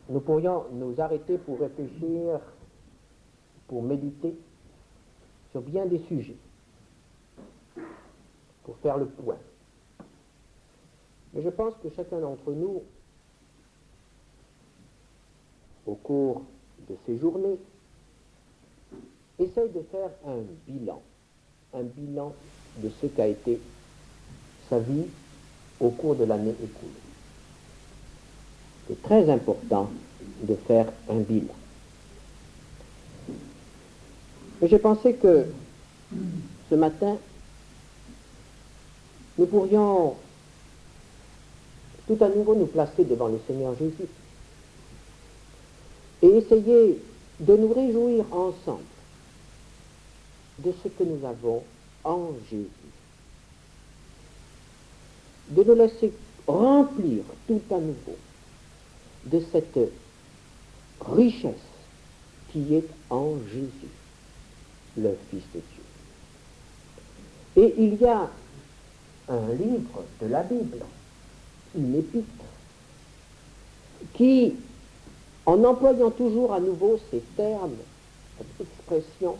nous pourrions nous arrêter pour réfléchir, pour méditer sur bien des sujets, pour faire le point. Mais je pense que chacun d'entre nous, au cours de ces journées, essaye de faire un bilan de ce qu'a été sa vie au cours de l'année écoulée. C'est très important de faire un bilan. Et j'ai pensé que ce matin, nous pourrions tout à nouveau nous placer devant le Seigneur Jésus et essayer de nous réjouir ensemble de ce que nous avons en Jésus, de nous laisser remplir tout à nouveau de cette richesse qui est en Jésus, le Fils de Dieu. Et il y a un livre de la Bible, une épître, qui, en employant toujours à nouveau ces termes, cette expression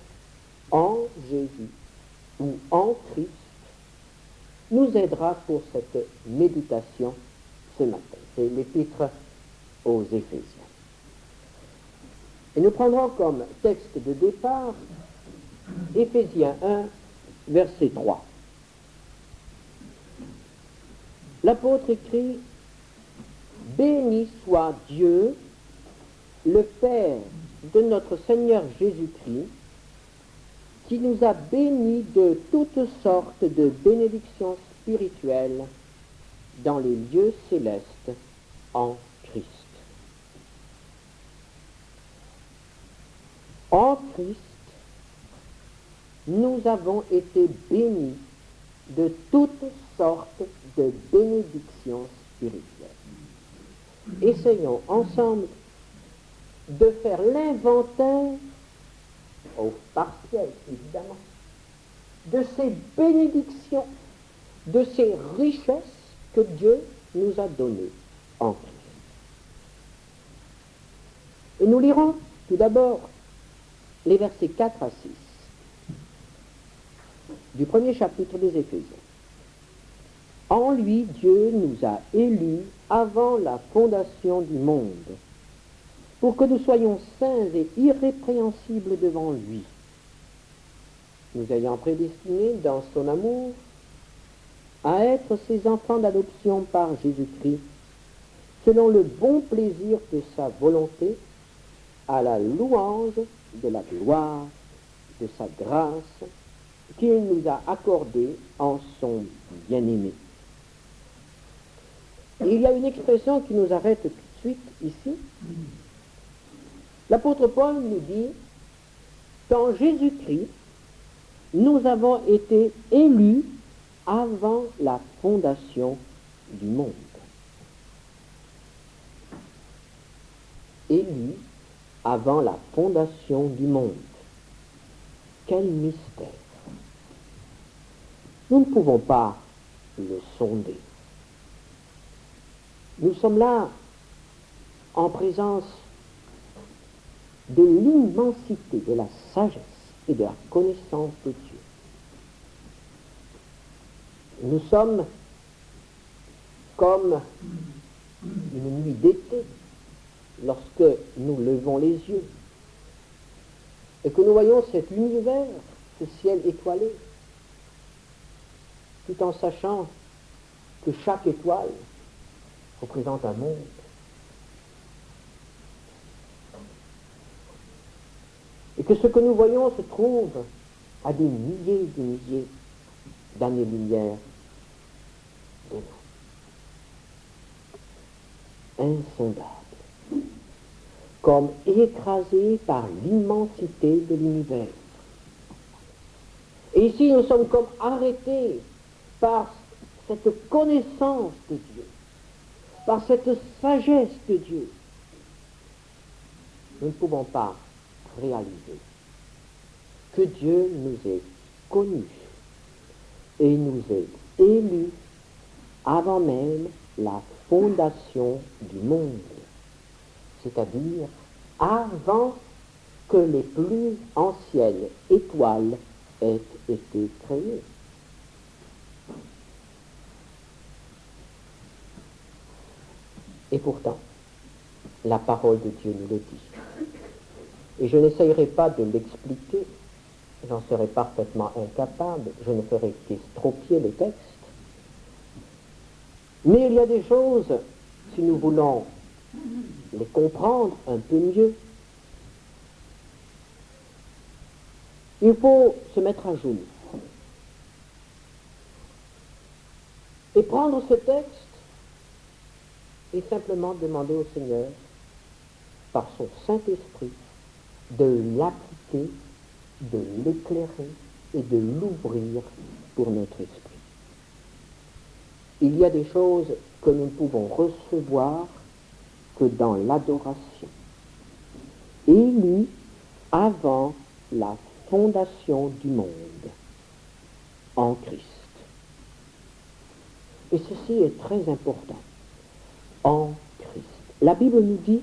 en Jésus ou en Christ, nous aidera pour cette méditation ce matin. C'est l'épître aux Éphésiens. Et nous prendrons comme texte de départ Éphésiens 1, verset 3. L'apôtre écrit « Béni soit Dieu, le Père de notre Seigneur Jésus-Christ, qui nous a bénis de toutes sortes de bénédictions spirituelles dans les lieux célestes en Christ. » En Christ, nous avons été bénis de toutes sortes de bénédictions spirituelles. Essayons ensemble de faire l'inventaire, au partiel évidemment, de ces bénédictions, de ces richesses que Dieu nous a données en Christ. Et nous lirons tout d'abord les versets 4 à 6 du premier chapitre des Éphésiens. En lui, Dieu nous a élus avant la fondation du monde, pour que nous soyons saints et irrépréhensibles devant lui, nous ayant prédestinés dans son amour à être ses enfants d'adoption par Jésus-Christ, selon le bon plaisir de sa volonté, à la louange de la gloire de sa grâce qu'il nous a accordée en son bien-aimé. Il y a une expression qui nous arrête tout de suite ici. L'apôtre Paul nous dit qu'en Jésus-Christ, nous avons été élus avant la fondation du monde. Élus avant la fondation du monde. Quel mystère! Nous ne pouvons pas le sonder. Nous sommes là en présence de l'immensité, de la sagesse et de la connaissance de Dieu. Nous sommes comme une nuit d'été lorsque nous levons les yeux et que nous voyons cet univers, ce ciel étoilé, tout en sachant que chaque étoile représente un monde. Et que ce que nous voyons se trouve à des milliers et des milliers d'années-lumière de nous. Insondable. Comme écrasés par l'immensité de l'univers. Et ici, nous sommes comme arrêtés par cette connaissance de Dieu, par cette sagesse de Dieu. Nous ne pouvons pas réaliser que Dieu nous ait connus et nous ait élus avant même la fondation du monde. c'est-à-dire avant que les plus anciennes étoiles aient été créées. Et pourtant, la parole de Dieu nous le dit. Et je n'essayerai pas de l'expliquer, j'en serai parfaitement incapable, je ne ferai qu'estropier les textes. Mais il y a des choses, si nous voulons les comprendre un peu mieux, il faut se mettre à genoux et prendre ce texte et simplement demander au Seigneur, par son Saint-Esprit, de l'appliquer, de l'éclairer et de l'ouvrir pour notre esprit. Il y a des choses que nous ne pouvons recevoir que dans l'adoration, élue avant la fondation du monde, en Christ. Et ceci est très important, en Christ. La Bible nous dit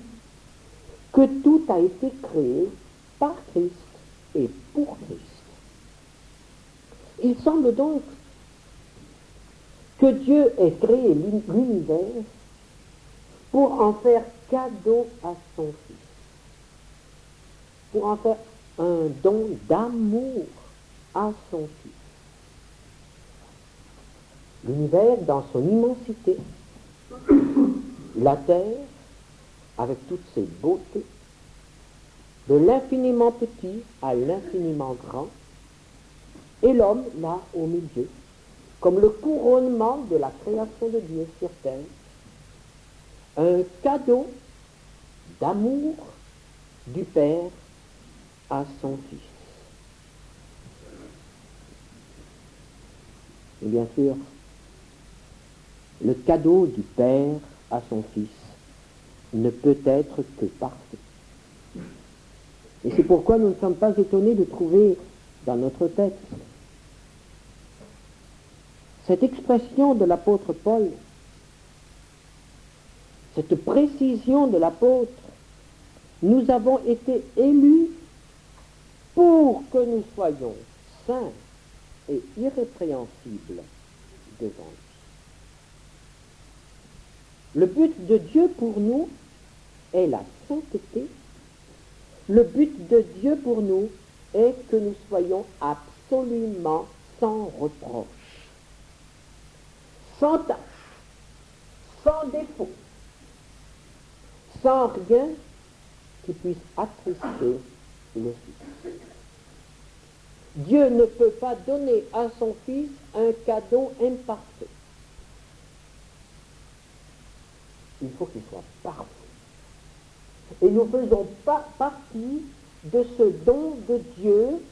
que tout a été créé par Christ et pour Christ. Il semble donc que Dieu ait créé l'univers pour en faire cadeau à son Fils, pour en faire un don d'amour à son Fils. L'univers dans son immensité, la terre avec toutes ses beautés, de l'infiniment petit à l'infiniment grand, et l'homme là au milieu, comme le couronnement de la création de Dieu sur terre, un cadeau d'amour du Père à son Fils. Et bien sûr, le cadeau du Père à son Fils ne peut être que parfait. Et c'est pourquoi nous ne sommes pas étonnés de trouver dans notre texte cette expression de l'apôtre Paul, cette précision de l'apôtre: nous avons été élus pour que nous soyons saints et irrépréhensibles devant lui. Le but de Dieu pour nous est la sainteté. Le but de Dieu pour nous est que nous soyons absolument sans reproche, sans tache, sans défaut, sans rien qui puisse attrister le Fils. Dieu ne peut pas donner à son Fils un cadeau imparfait. Il faut qu'il soit parfait. Et nous ne faisons pas partie de ce don de Dieu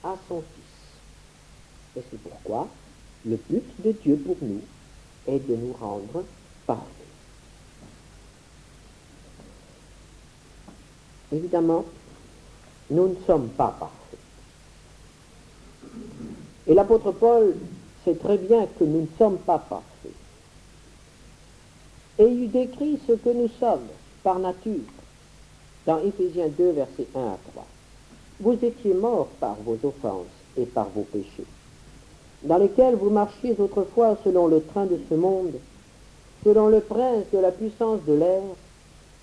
à son Fils. Et c'est pourquoi le but de Dieu pour nous est de nous rendre parfaits. Évidemment, nous ne sommes pas parfaits. Et l'apôtre Paul sait très bien que nous ne sommes pas parfaits. Et il décrit ce que nous sommes par nature dans Éphésiens 2, versets 1 à 3. Vous étiez morts par vos offenses et par vos péchés, dans lesquels vous marchiez autrefois selon le train de ce monde, selon le prince de la puissance de l'air,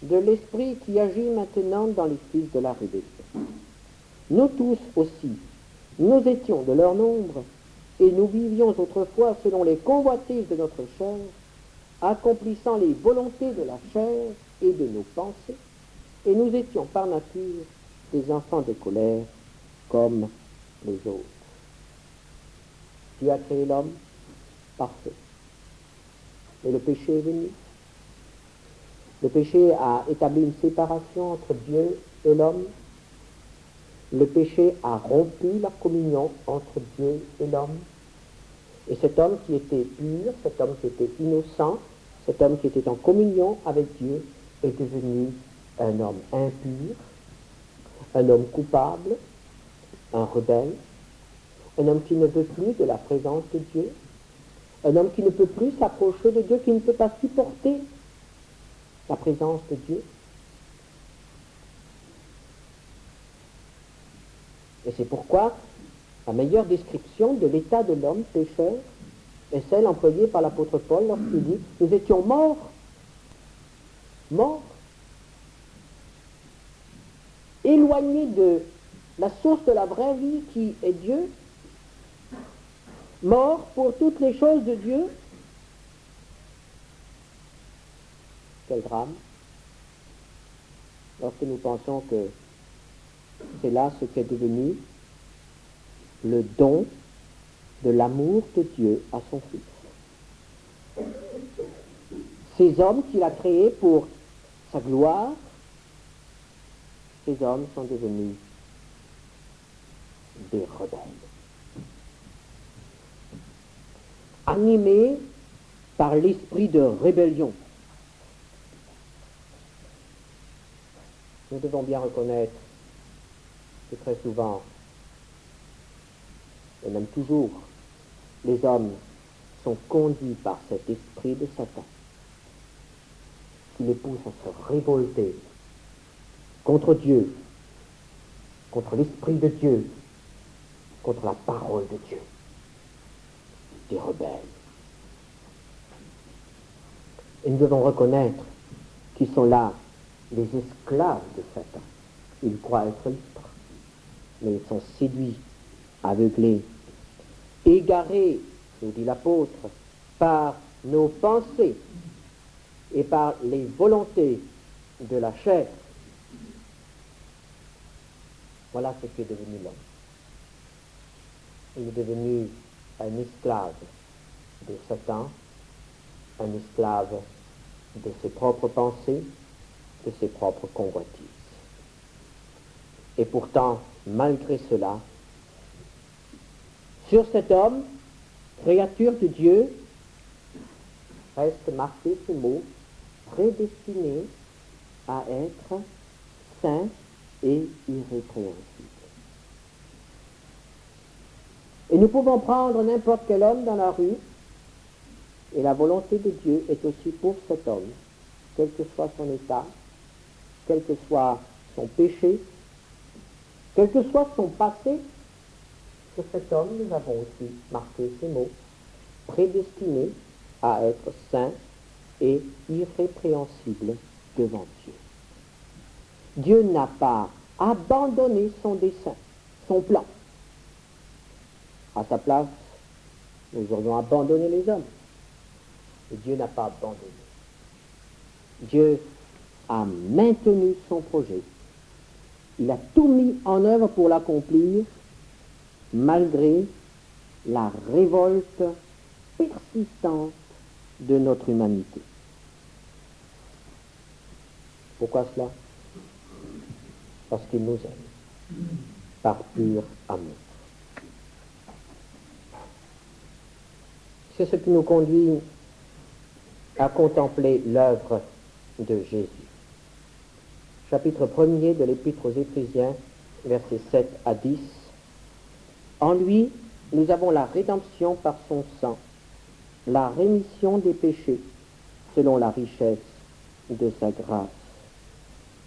de l'esprit qui agit maintenant dans les fils de la rébellion. Nous tous aussi, nous étions de leur nombre, et nous vivions autrefois selon les convoitises de notre chair, accomplissant les volontés de la chair et de nos pensées, et nous étions par nature des enfants de colère comme les autres. Dieu a créé l'homme parfait. Et le péché est venu. Le péché a établi une séparation entre Dieu et l'homme. Le péché a rompu la communion entre Dieu et l'homme. Et cet homme qui était pur, cet homme qui était innocent, cet homme qui était en communion avec Dieu est devenu un homme impur, un homme coupable, un rebelle, un homme qui ne veut plus de la présence de Dieu, un homme qui ne peut plus s'approcher de Dieu, qui ne peut pas supporter la présence de Dieu. Et c'est pourquoi la meilleure description de l'état de l'homme pécheur est celle employée par l'apôtre Paul lorsqu'il dit « Nous étions morts, morts, éloignés de la source de la vraie vie qui est Dieu, morts pour toutes les choses de Dieu. » Quel drame lorsque nous pensons que c'est là ce qu'est devenu le don de l'amour de Dieu à son Fils. Ces hommes qu'il a créés pour sa gloire, ces hommes sont devenus des rebelles. Animés par l'esprit de rébellion. Nous devons bien reconnaître que très souvent, et même toujours, les hommes sont conduits par cet esprit de Satan qui les pousse à se révolter contre Dieu, contre l'esprit de Dieu, contre la parole de Dieu. Des rebelles. Et nous devons reconnaître qu'ils sont là les esclaves de Satan. Ils croient être libres, mais ils sont séduits, aveuglés, égarés, nous dit l'apôtre, par nos pensées et par les volontés de la chair. Voilà ce qu'est devenu l'homme. Il est devenu un esclave de Satan, un esclave de ses propres pensées, de ses propres convoitises. Et pourtant, malgré cela, sur cet homme, créature de Dieu, reste marqué ce mot, prédestiné à être saint et irrépréhensible. Et nous pouvons prendre n'importe quel homme dans la rue, et la volonté de Dieu est aussi pour cet homme, quel que soit son état, quel que soit son péché, quel que soit son passé. Sur cet homme, nous avons aussi marqué ces mots, prédestiné à être saint et irrépréhensible devant Dieu. Dieu n'a pas abandonné son dessein, son plan. À sa place, nous aurions abandonné les hommes. Et Dieu n'a pas abandonné. Dieu a maintenu son projet. Il a tout mis en œuvre pour l'accomplir, malgré la révolte persistante de notre humanité. Pourquoi cela? Parce qu'il nous aime, par pur amour. C'est ce qui nous conduit à contempler l'œuvre de Jésus. Chapitre 1er de l'Épître aux Éphésiens, versets 7 à 10. En lui, nous avons la rédemption par son sang, la rémission des péchés, selon la richesse de sa grâce,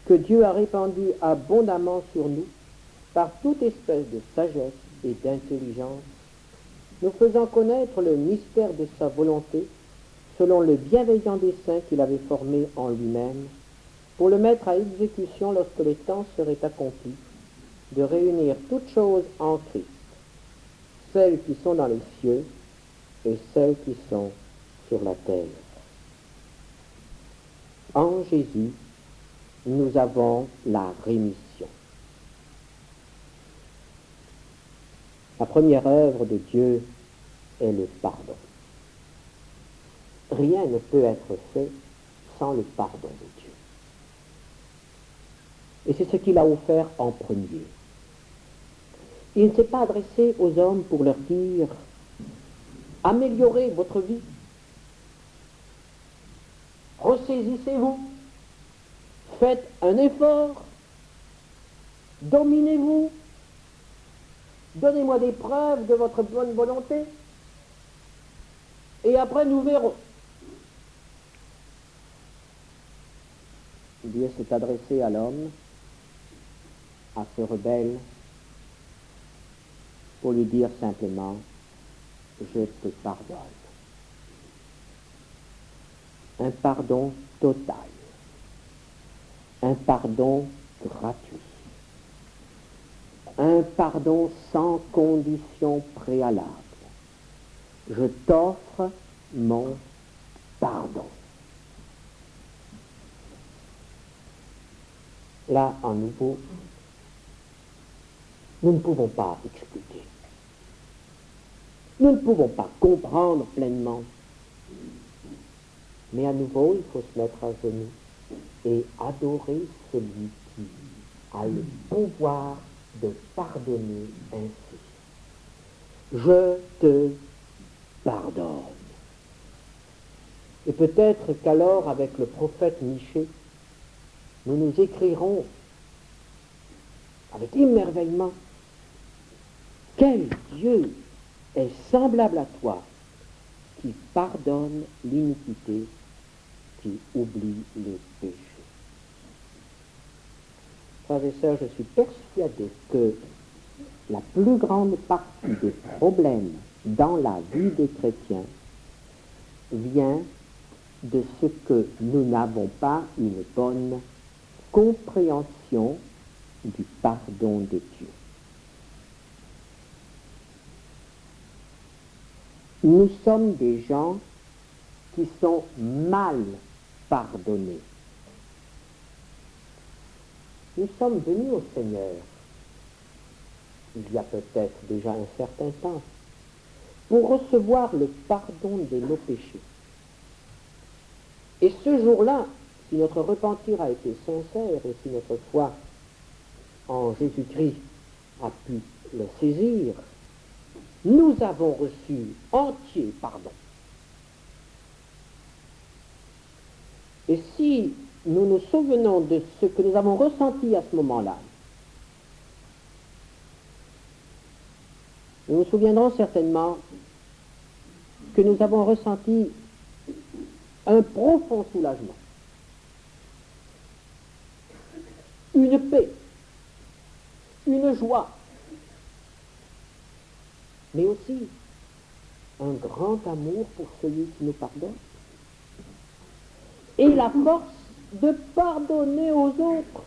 que Dieu a répandue abondamment sur nous, par toute espèce de sagesse et d'intelligence, nous faisant connaître le mystère de sa volonté, selon le bienveillant dessein qu'il avait formé en lui-même, pour le mettre à exécution lorsque les temps seraient accomplis, de réunir toutes choses en Christ, celles qui sont dans les cieux et celles qui sont sur la terre. En Jésus, nous avons la rémission. La première œuvre de Dieu est le pardon. Rien ne peut être fait sans le pardon de Dieu. Et c'est ce qu'il a offert en premier. Il ne s'est pas adressé aux hommes pour leur dire « Améliorez votre vie, ressaisissez-vous, faites un effort, dominez-vous, donnez-moi des preuves de votre bonne volonté, et après nous verrons. » Dieu s'est adressé à l'homme, à ce rebelle, pour lui dire simplement, je te pardonne. Un pardon total, un pardon gratuit, un pardon sans condition préalable. Je t'offre mon pardon. Là, à nouveau, nous ne pouvons pas expliquer. Nous ne pouvons pas comprendre pleinement. Mais à nouveau, il faut se mettre à genoux et adorer celui qui a le pouvoir de pardonner ainsi. Je te pardonne. Et peut-être qu'alors, avec le prophète Michée, nous nous écrirons avec émerveillement, quel Dieu est semblable à toi, qui pardonne l'iniquité, qui oublie les péchés. Frères et sœurs, je suis persuadé que la plus grande partie des problèmes dans la vie des chrétiens vient de ce que nous n'avons pas une bonne compréhension du pardon de Dieu. Nous sommes des gens qui sont mal pardonnés. Nous sommes venus au Seigneur, il y a peut-être déjà un certain temps, pour recevoir le pardon de nos péchés. Et ce jour-là, si notre repentir a été sincère et si notre foi en Jésus-Christ a pu le saisir, nous avons reçu entier pardon. Et si nous nous souvenons de ce que nous avons ressenti à ce moment-là, nous nous souviendrons certainement que nous avons ressenti un profond soulagement, une paix, une joie, mais aussi un grand amour pour celui qui nous pardonne et la force de pardonner aux autres.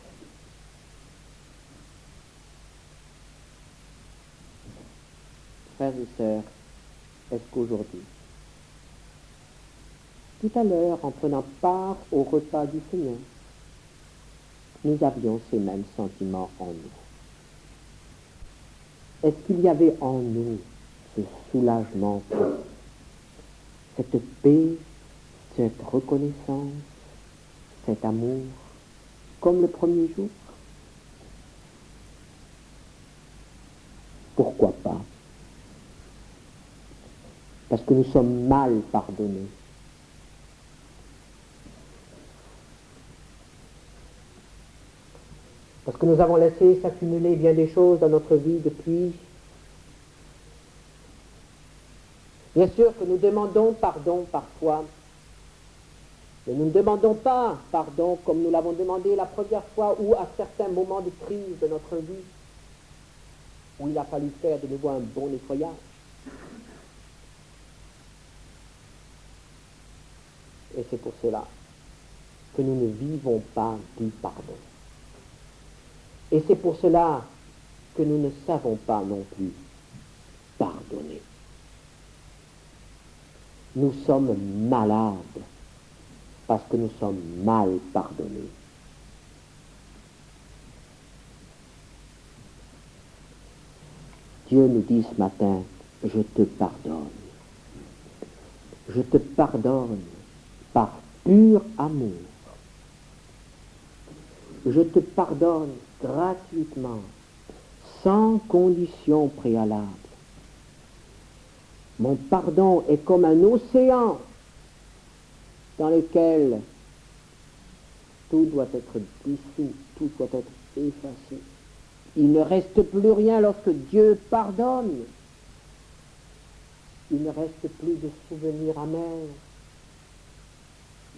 Frères et sœurs, est-ce qu'aujourd'hui, tout à l'heure, en prenant part au repas du Seigneur, nous avions ces mêmes sentiments en nous? Est-ce qu'il y avait en nous ce soulagement, cette paix, cette reconnaissance, cet amour, comme le premier jour? Pourquoi pas? Parce que nous sommes mal pardonnés. Parce que nous avons laissé s'accumuler bien des choses dans notre vie depuis. Bien sûr que nous demandons pardon parfois, mais nous ne demandons pas pardon comme nous l'avons demandé la première fois ou à certains moments de crise de notre vie, où il a fallu faire de nouveau un bon nettoyage. Et c'est pour cela que nous ne vivons pas du pardon. Et c'est pour cela que nous ne savons pas non plus pardonner. Nous sommes malades parce que nous sommes mal pardonnés. Dieu nous dit ce matin, je te pardonne. Je te pardonne par pur amour. Je te pardonne gratuitement, sans condition préalable. Mon pardon est comme un océan dans lequel tout doit être dissous, tout doit être effacé. Il ne reste plus rien lorsque Dieu pardonne. Il ne reste plus de souvenirs amers.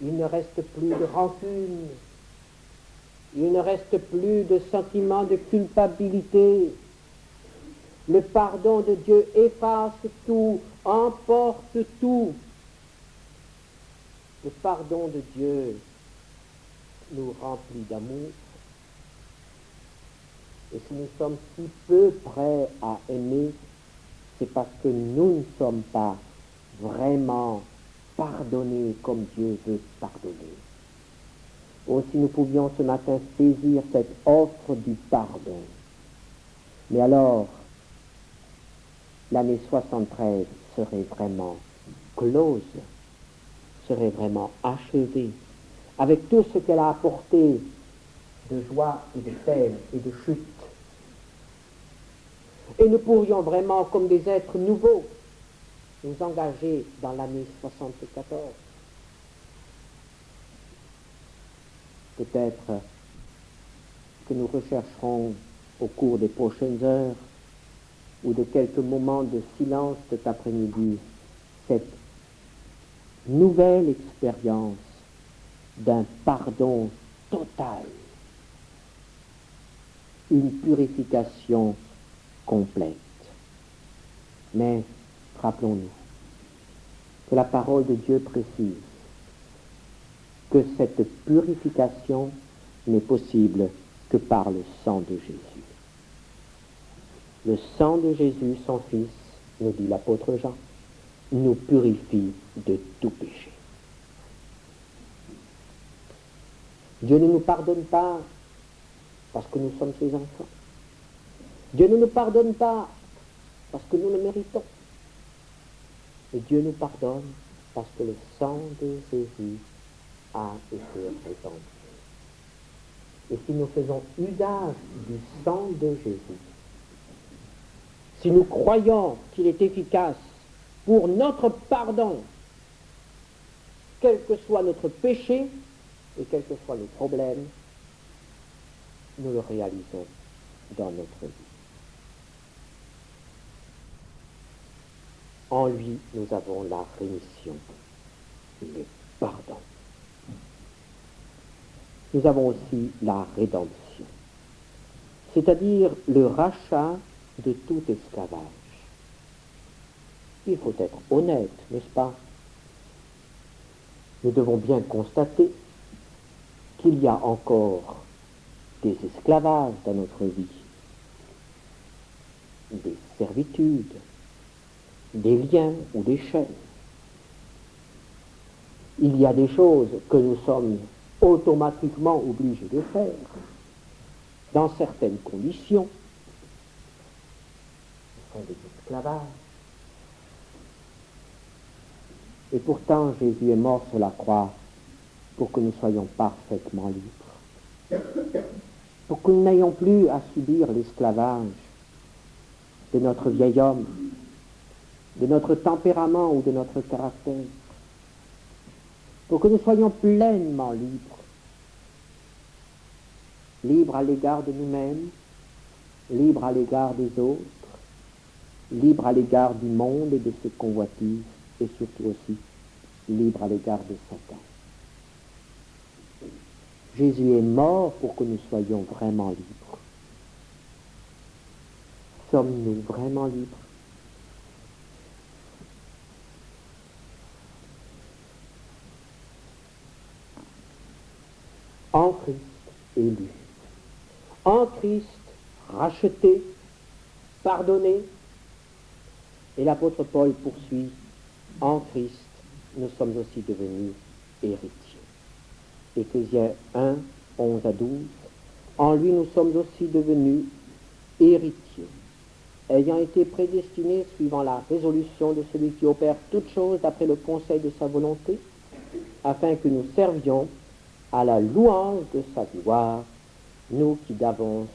Il ne reste plus de rancune. Il ne reste plus de sentiment de culpabilité. Le pardon de Dieu efface tout, emporte tout. Le pardon de Dieu nous remplit d'amour. Et si nous sommes si peu prêts à aimer, c'est parce que nous ne sommes pas vraiment pardonnés comme Dieu veut pardonner. Oh, si nous pouvions ce matin saisir cette offre du pardon. Mais alors, l'année 73 serait vraiment close, serait vraiment achevée, avec tout ce qu'elle a apporté de joie et de peine et de chute. Et nous pourrions vraiment, comme des êtres nouveaux, nous engager dans l'année 74. Peut-être que nous rechercherons au cours des prochaines heures ou de quelques moments de silence cet après-midi cette nouvelle expérience d'un pardon total, une purification complète. Mais rappelons-nous que la parole de Dieu précise que cette purification n'est possible que par le sang de Jésus. Le sang de Jésus, son Fils, nous dit l'apôtre Jean, nous purifie de tout péché. Dieu ne nous pardonne pas parce que nous sommes ses enfants. Dieu ne nous pardonne pas parce que nous le méritons. Et Dieu nous pardonne parce que le sang de Jésus a été répandu. Et si nous faisons usage du sang de Jésus, si nous croyons qu'il est efficace pour notre pardon, quel que soit notre péché et quels que soient nos problèmes, nous le réalisons dans notre vie. En lui, nous avons la rémission, le pardon. Nous avons aussi la rédemption, c'est-à-dire le rachat de tout esclavage. Il faut être honnête, n'est-ce pas? Nous devons bien constater qu'il y a encore des esclavages dans notre vie, des servitudes, des liens ou des chaînes. Il y a des choses que nous sommes automatiquement obligés de faire, dans certaines conditions. Ce sont des esclavages. Et pourtant, Jésus est mort sur la croix pour que nous soyons parfaitement libres. Pour que nous n'ayons plus à subir l'esclavage de notre vieil homme, de notre tempérament ou de notre caractère. Pour que nous soyons pleinement libres. Libres à l'égard de nous-mêmes, libres à l'égard des autres, libres à l'égard du monde et de ses convoitises, et surtout aussi libres à l'égard de Satan. Jésus est mort pour que nous soyons vraiment libres. Sommes-nous vraiment libres? En Christ élu, en Christ racheté, pardonné, et l'apôtre Paul poursuit, en Christ nous sommes aussi devenus héritiers. Éphésiens 1, 11 à 12, en lui nous sommes aussi devenus héritiers, ayant été prédestinés suivant la résolution de celui qui opère toutes choses d'après le conseil de sa volonté, afin que nous servions à la louange de sa gloire, nous qui d'avance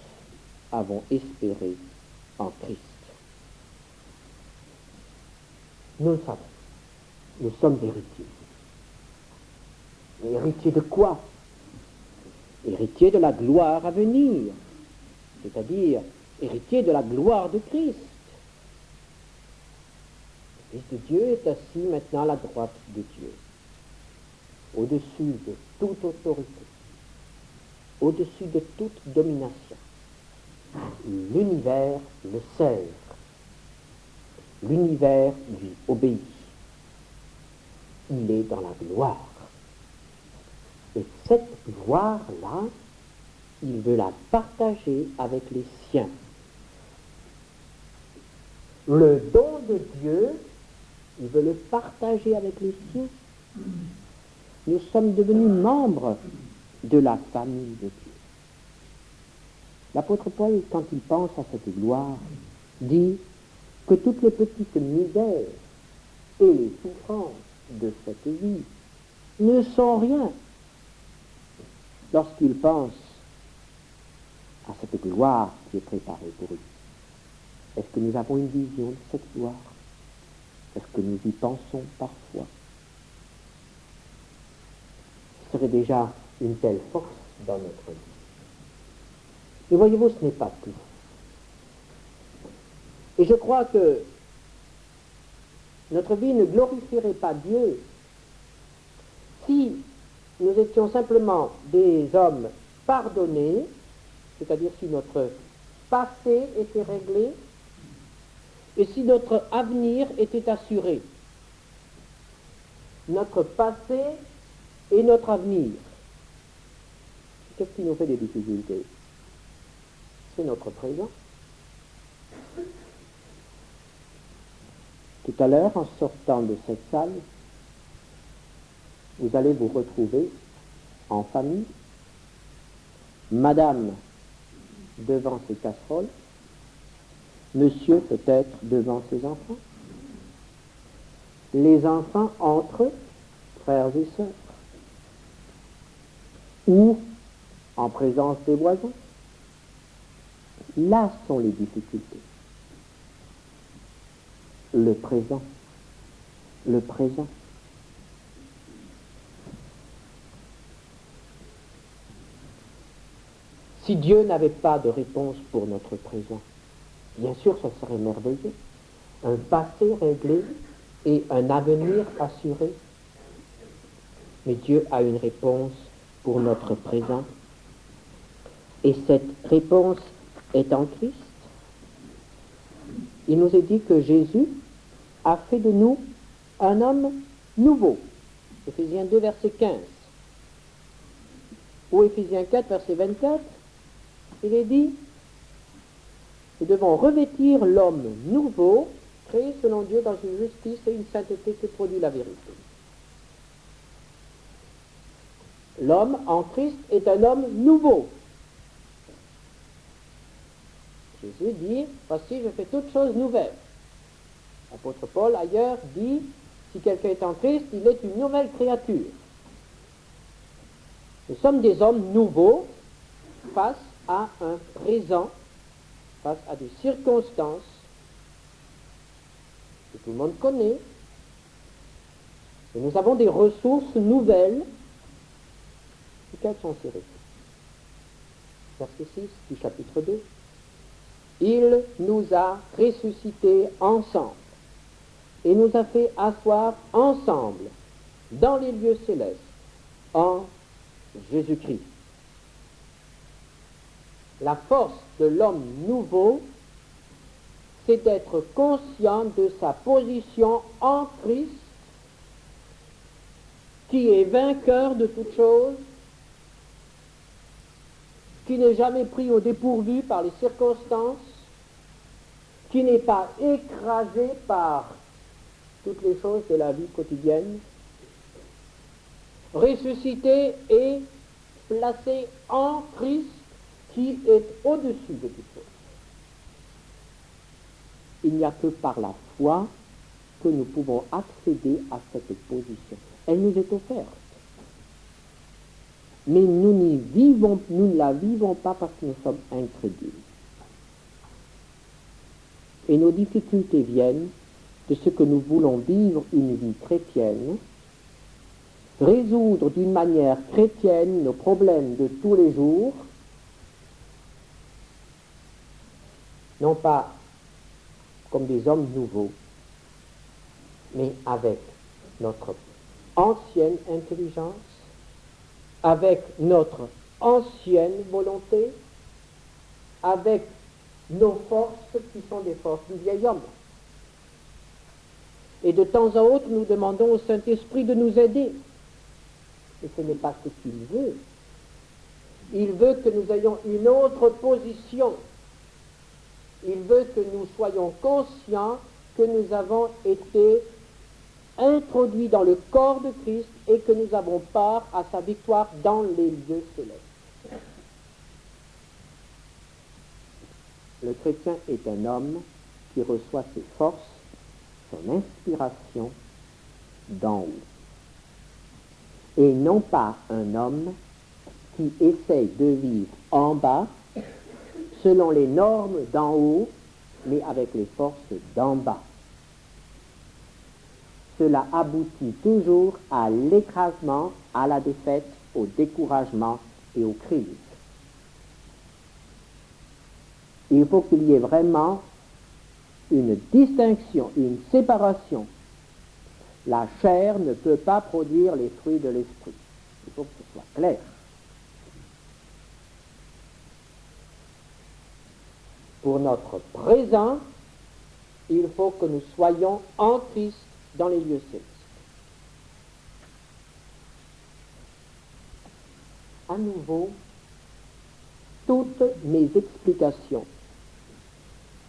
avons espéré en Christ. Nous le savons, nous sommes héritiers. Mais héritiers de quoi? Héritiers de la gloire à venir, c'est-à-dire héritiers de la gloire de Christ. Le Fils de Dieu est assis maintenant à la droite de Dieu, au-dessus de toute autorité, au-dessus de toute domination. L'univers le sert l'univers lui obéit. Il est dans la gloire. Et cette gloire-là, il veut la partager avec les siens. Le don de Dieu, il veut le partager avec les siens. Nous sommes devenus membres de la famille de Dieu. L'apôtre Paul, quand il pense à cette gloire, dit que toutes les petites misères et les souffrances de cette vie ne sont rien lorsqu'il pense à cette gloire qui est préparée pour lui. Est-ce que nous avons une vision de cette gloire? Est-ce que nous y pensons parfois? Ce serait déjà une telle force dans notre vie. Mais voyez-vous, ce n'est pas tout. Et je crois que notre vie ne glorifierait pas Dieu si nous étions simplement des hommes pardonnés, c'est-à-dire si notre passé était réglé et si notre avenir était assuré. Notre passé et notre avenir. Qu'est-ce qui nous fait des difficultés? C'est notre présent. Tout à l'heure, en sortant de cette salle, vous allez vous retrouver en famille, madame devant ses casseroles, monsieur peut-être devant ses enfants, les enfants entre eux, frères et sœurs, ou en présence des voisins. Là sont les difficultés. Le présent. Le présent. Si Dieu n'avait pas de réponse pour notre présent, bien sûr, ça serait merveilleux. Un passé réglé et un avenir assuré. Mais Dieu a une réponse pour notre présent. Et cette réponse est en Christ. Il nous est dit que Jésus a fait de nous un homme nouveau. Éphésiens 2, verset 15. Ou Éphésiens 4, verset 24, il est dit, nous devons revêtir l'homme nouveau, créé selon Dieu dans une justice et une sainteté que produit la vérité. L'homme en Christ est un homme nouveau. Jésus dit, voici, je fais toutes choses nouvelles. L'apôtre Paul, ailleurs, dit, si quelqu'un est en Christ, il est une nouvelle créature. Nous sommes des hommes nouveaux face à un présent, face à des circonstances que tout le monde connaît. Et nous avons des ressources nouvelles. Et quelles sont ces ressources? Verset 6 du chapitre 2. Il nous a ressuscités ensemble et nous a fait asseoir ensemble dans les lieux célestes en Jésus-Christ. La force de l'homme nouveau, c'est d'être conscient de sa position en Christ, qui est vainqueur de toutes choses, qui n'est jamais pris au dépourvu par les circonstances, qui n'est pas écrasé par toutes les choses de la vie quotidienne, ressuscité et placé en Christ, qui est au-dessus de toutes choses. Il n'y a que par la foi que nous pouvons accéder à cette position. Elle nous est offerte. Mais nous ne la vivons pas parce que nous sommes incrédules. Et nos difficultés viennent de ce que nous voulons vivre une vie chrétienne, résoudre d'une manière chrétienne nos problèmes de tous les jours, non pas comme des hommes nouveaux, mais avec notre ancienne intelligence, avec notre ancienne volonté, avec nos forces qui sont des forces du vieil homme. Et de temps en autre, nous demandons au Saint-Esprit de nous aider. Et ce n'est pas ce qu'il veut. Il veut que nous ayons une autre position. Il veut que nous soyons conscients que nous avons été introduits dans le corps de Christ et que nous avons part à sa victoire dans les lieux célestes. Le chrétien est un homme qui reçoit ses forces, son inspiration d'en haut. Et non pas un homme qui essaye de vivre en bas selon les normes d'en haut, mais avec les forces d'en bas. Cela aboutit toujours à l'écrasement, à la défaite, au découragement et aux crises. Il faut qu'il y ait vraiment une distinction, une séparation. La chair ne peut pas produire les fruits de l'esprit. Il faut que ce soit clair. Pour notre présent, il faut que nous soyons en Christ dans les lieux célestes. À nouveau, toutes mes explications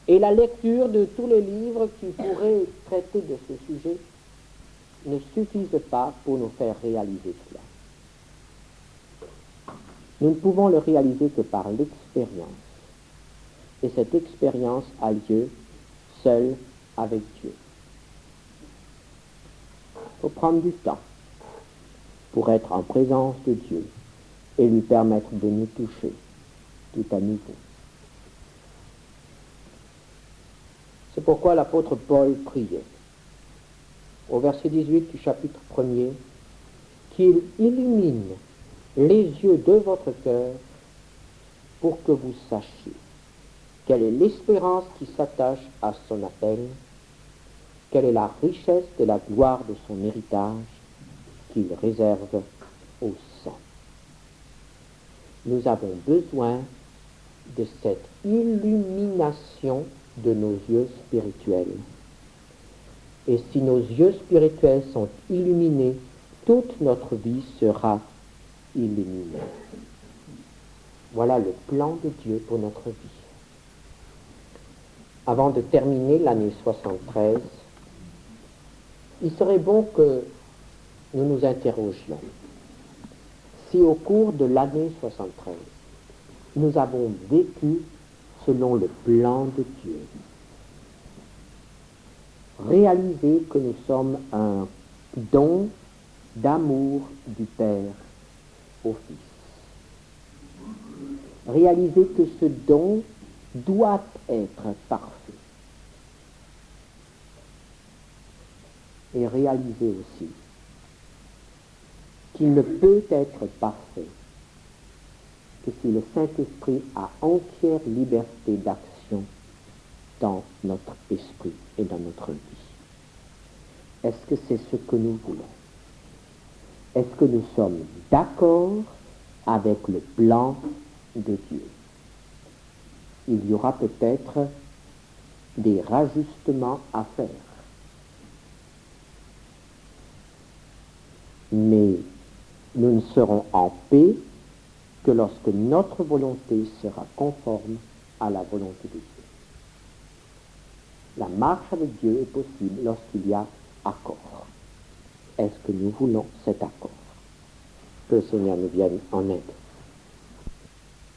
et la lecture de tous les livres qui pourraient traiter de ce sujet ne suffisent pas pour nous faire réaliser cela. Nous ne pouvons le réaliser que par l'expérience. Et cette expérience a lieu seule avec Dieu. Il faut prendre du temps pour être en présence de Dieu et lui permettre de nous toucher tout à nouveau. C'est pourquoi l'apôtre Paul priait, au verset 18 du chapitre 1er, qu'il illumine les yeux de votre cœur pour que vous sachiez quelle est l'espérance qui s'attache à son appel, quelle est la richesse de la gloire de son héritage qu'il réserve aux saints. Nous avons besoin de cette illumination de nos yeux spirituels. Et si nos yeux spirituels sont illuminés, toute notre vie sera illuminée. Voilà le plan de Dieu pour notre vie. Avant de terminer l'année 73, il serait bon que nous nous interrogions si au cours de l'année 73, nous avons vécu selon le plan de Dieu. Réaliser que nous sommes un don d'amour du Père au Fils. Réaliser que ce don doit être parfait. Et réaliser aussi qu'il ne peut être parfait que si le Saint-Esprit a entière liberté d'action dans notre esprit et dans notre vie. Est-ce que c'est ce que nous voulons? Est-ce que nous sommes d'accord avec le plan de Dieu? Il y aura peut-être des rajustements à faire. Mais nous ne serons en paix que lorsque notre volonté sera conforme à la volonté de Dieu. La marche avec Dieu est possible lorsqu'il y a accord. Est-ce que nous voulons cet accord? Que le Seigneur nous vienne en aide.